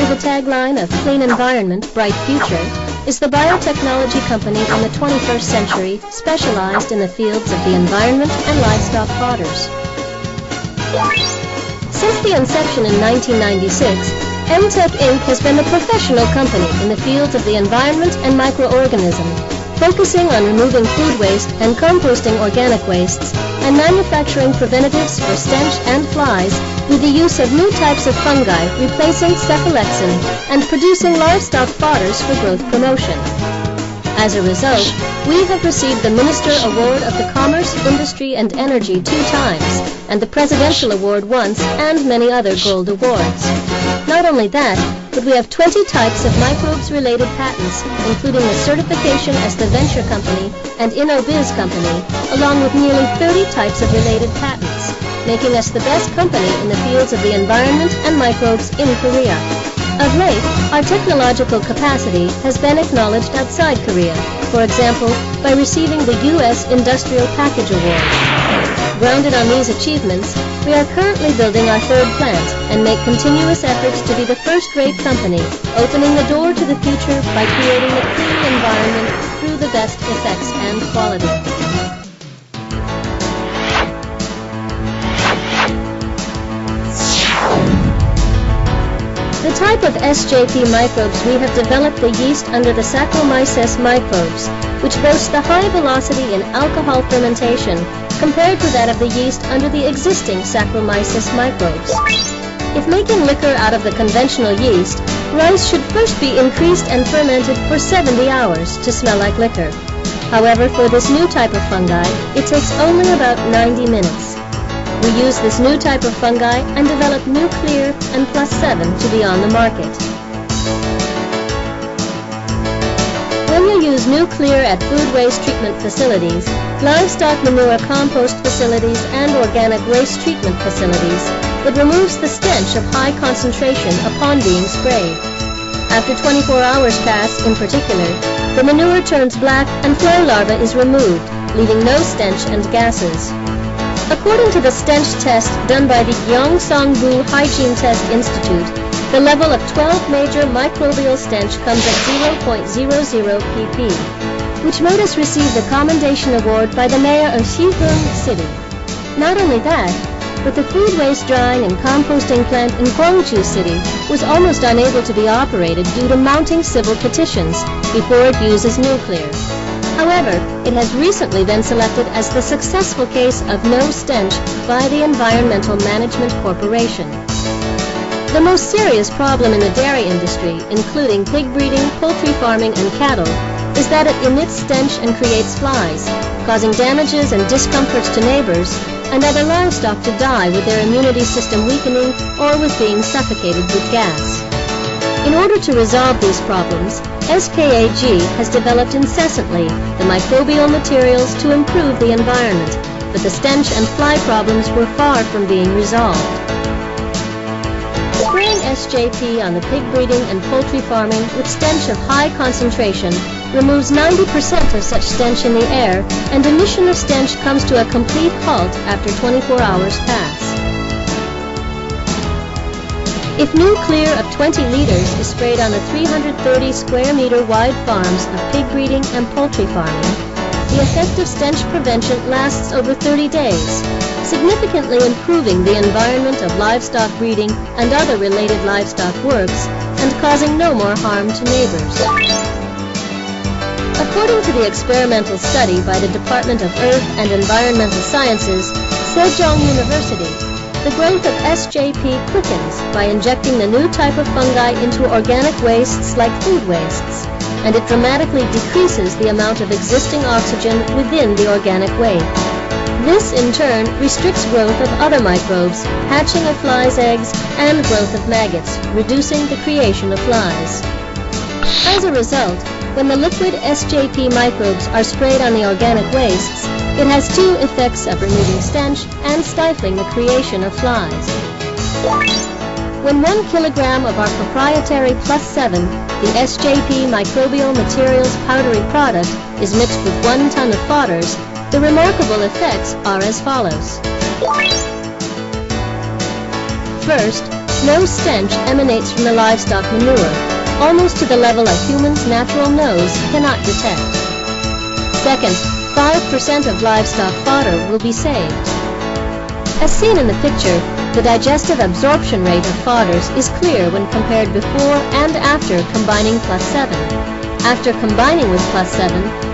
the tagline of Clean Environment, Bright Future, is the biotechnology company in the 21st century specialized in the fields of the environment and livestock fodders. Since the inception in 1996, Æltek Inc. has been a professional company in the fields of the environment and microorganism, focusing on removing food waste and composting organic wastes, and manufacturing preventatives for stench and flies with the use of new types of fungi replacing cephalexin and producing livestock fodders for growth promotion. As a result, we have received the Minister Award of the Commerce, Industry and Energy 2 times, and the Presidential Award once, and many other gold awards. Not only that, but we have 20 types of microbes-related patents, including the certification as the Venture Company and InnoBiz Company, along with nearly 30 types of related patents, making us the best company in the fields of the environment and microbes in Korea. Of late, our technological capacity has been acknowledged outside Korea, for example, by receiving the U.S. Industrial Package Award. Grounded on these achievements, we are currently building our third plant and make continuous efforts to be the first-rate company, opening the door to the future by creating a clean environment through the best effects and quality. The type of SJP microbes we have developed the yeast under the Saccharomyces microbes, which boasts the high velocity in alcohol fermentation compared to that of the yeast under the existing Saccharomyces microbes. If making liquor out of the conventional yeast, rice should first be increased and fermented for 70 hours to smell like liquor. However, for this new type of fungi, it takes only about 90 minutes. We use this new type of fungi and develop Nuclear and +7 to be on the market. When you use Nuclear at food waste treatment facilities, livestock manure compost facilities, and organic waste treatment facilities, it removes the stench of high concentration upon being sprayed. After 24 hours pass, in particular, the manure turns black and fly larva is removed, leaving no stench and gases. According to the stench test done by the Gyeongsangbu Hygiene Test Institute, the level of 12 major microbial stench comes at 0.00 pp, which made us receive the Commendation Award by the Mayor of Siheung City. Not only that, but the food waste drying and composting plant in Gwangju City was almost unable to be operated due to mounting civil petitions before it uses Nuclear. However, it has recently been selected as the successful case of no stench by the Environmental Management Corporation. The most serious problem in the dairy industry, including pig breeding, poultry farming, and cattle, is that it emits stench and creates flies, causing damages and discomforts to neighbors and other livestock to die with their immunity system weakening or with being suffocated with gas. In order to resolve these problems, SKAG has developed incessantly the microbial materials to improve the environment, but the stench and fly problems were far from being resolved. Spraying SJP on the pig breeding and poultry farming with stench of high concentration removes 90% of such stench in the air, and emission of stench comes to a complete halt after 24 hours pass. If Nuclear of 20 liters is sprayed on the 330 square meter wide farms of pig breeding and poultry farming, the effective stench prevention lasts over 30 days, significantly improving the environment of livestock breeding and other related livestock works, and causing no more harm to neighbors. According to the experimental study by the Department of Earth and Environmental Sciences, Sejong University, the growth of SJP quickens by injecting the new type of fungi into organic wastes like food wastes, and it dramatically decreases the amount of existing oxygen within the organic waste. This, in turn, restricts growth of other microbes, hatching of flies' eggs, and growth of maggots, reducing the creation of flies. As a result, when the liquid SJP microbes are sprayed on the organic wastes, it has two effects of removing stench and stifling the creation of flies. When 1 kilogram of our proprietary +7, the SJP microbial materials powdery product, is mixed with 1 ton of fodders, the remarkable effects are as follows. First, no stench emanates from the livestock manure, almost to the level a human's natural nose cannot detect. Second, 5% of livestock fodder will be saved. As seen in the picture, the digestive absorption rate of fodders is clear when compared before and after combining +7. After combining with +7,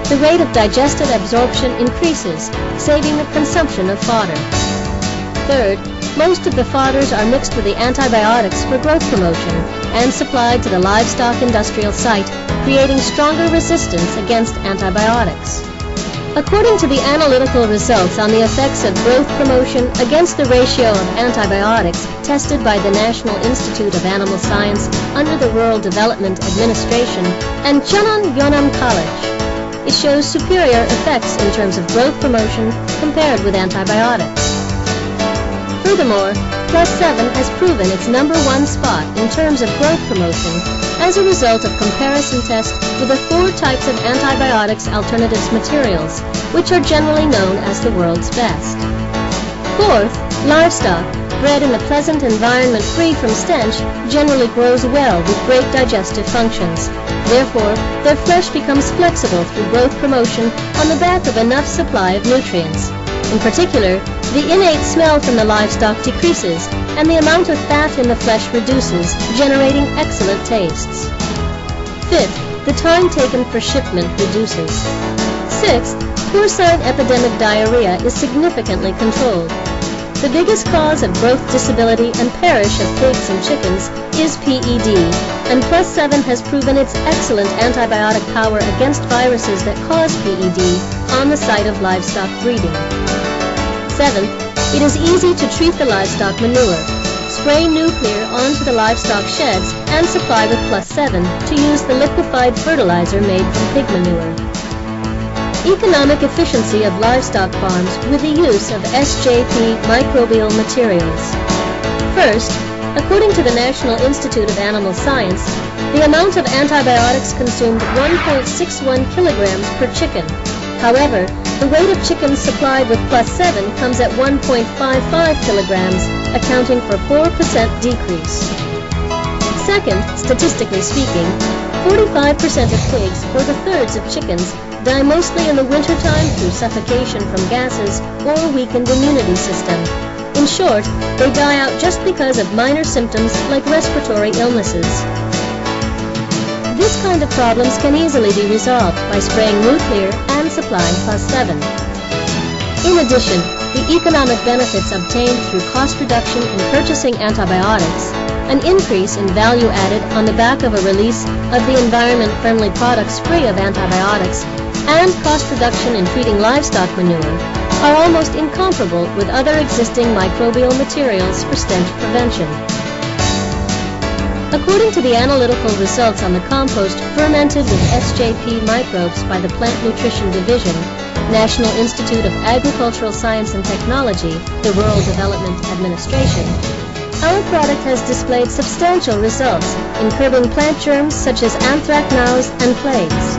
the rate of digestive absorption increases, saving the consumption of fodder. Third, most of the fodders are mixed with the antibiotics for growth promotion and supplied to the livestock industrial site, creating stronger resistance against antibiotics. According to the analytical results on the effects of growth promotion against the ratio of antibiotics tested by the National Institute of Animal Science under the Rural Development Administration and Cheonam College, it shows superior effects in terms of growth promotion compared with antibiotics. Furthermore, +7 has proven its #1 spot in terms of growth promotion as a result of comparison tests with the 4 types of antibiotics alternatives materials, which are generally known as the world's best. Fourth, livestock, bred in a pleasant environment free from stench, generally grows well with great digestive functions. Therefore, their flesh becomes flexible through growth promotion on the back of enough supply of nutrients. In particular, the innate smell from the livestock decreases, and the amount of fat in the flesh reduces, generating excellent tastes. Fifth, the time taken for shipment reduces. Sixth, porcine epidemic diarrhea is significantly controlled. The biggest cause of growth disability and perish of pigs and chickens is PED, and +7 has proven its excellent antibiotic power against viruses that cause PED on the site of livestock breeding. Seventh, it is easy to treat the livestock manure. Spray nuclear onto the livestock sheds and supply with +7 to use the liquefied fertilizer made from pig manure. Economic efficiency of livestock farms with the use of SJP microbial materials. First, according to the National Institute of Animal Science, the amount of antibiotics consumed 1.61 kilograms per chicken. However, the weight of chickens supplied with +7 comes at 1.55 kilograms, accounting for 4% decrease. Second, statistically speaking, 45% of pigs, or the thirds of chickens, die mostly in the wintertime through suffocation from gases or a weakened immunity system. In short, they die out just because of minor symptoms like respiratory illnesses. This kind of problems can easily be resolved by spraying nuclear and supplying +7. In addition, the economic benefits obtained through cost reduction in purchasing antibiotics, an increase in value added on the back of a release of the environment-friendly products free of antibiotics, and cost reduction in treating livestock manure are almost incomparable with other existing microbial materials for stench prevention. According to the analytical results on the compost fermented with SJP microbes by the Plant Nutrition Division, National Institute of Agricultural Science and Technology, the Rural Development Administration, our product has displayed substantial results in curbing plant germs such as anthracnose and plagues.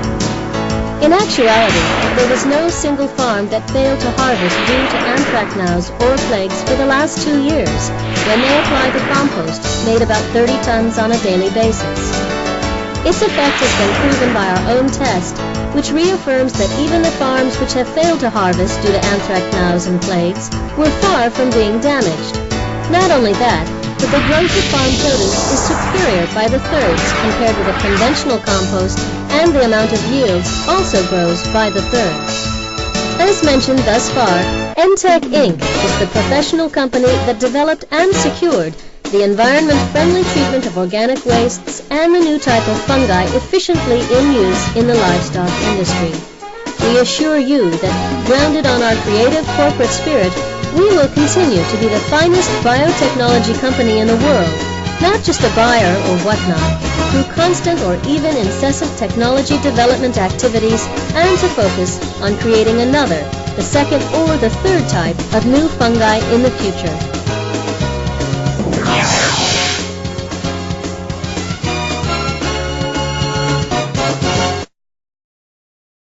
In actuality, there was no single farm that failed to harvest due to anthracnose or plagues for the last 2 years, when they applied the compost, made about 30 tons on a daily basis. Its effect has been proven by our own test, which reaffirms that even the farms which have failed to harvest due to anthracnose and plagues were far from being damaged. Not only that, but the growth of farm produce is superior by the thirds compared with a conventional compost, and the amount of yields also grows by the thirds. As mentioned thus far, Entech Inc. is the professional company that developed and secured the environment-friendly treatment of organic wastes and the new type of fungi efficiently in use in the livestock industry. We assure you that, grounded on our creative corporate spirit, we will continue to be the finest biotechnology company in the world, not just a buyer or whatnot, through constant or even incessant technology development activities, and to focus on creating another, the second or the third type of new fungi in the future.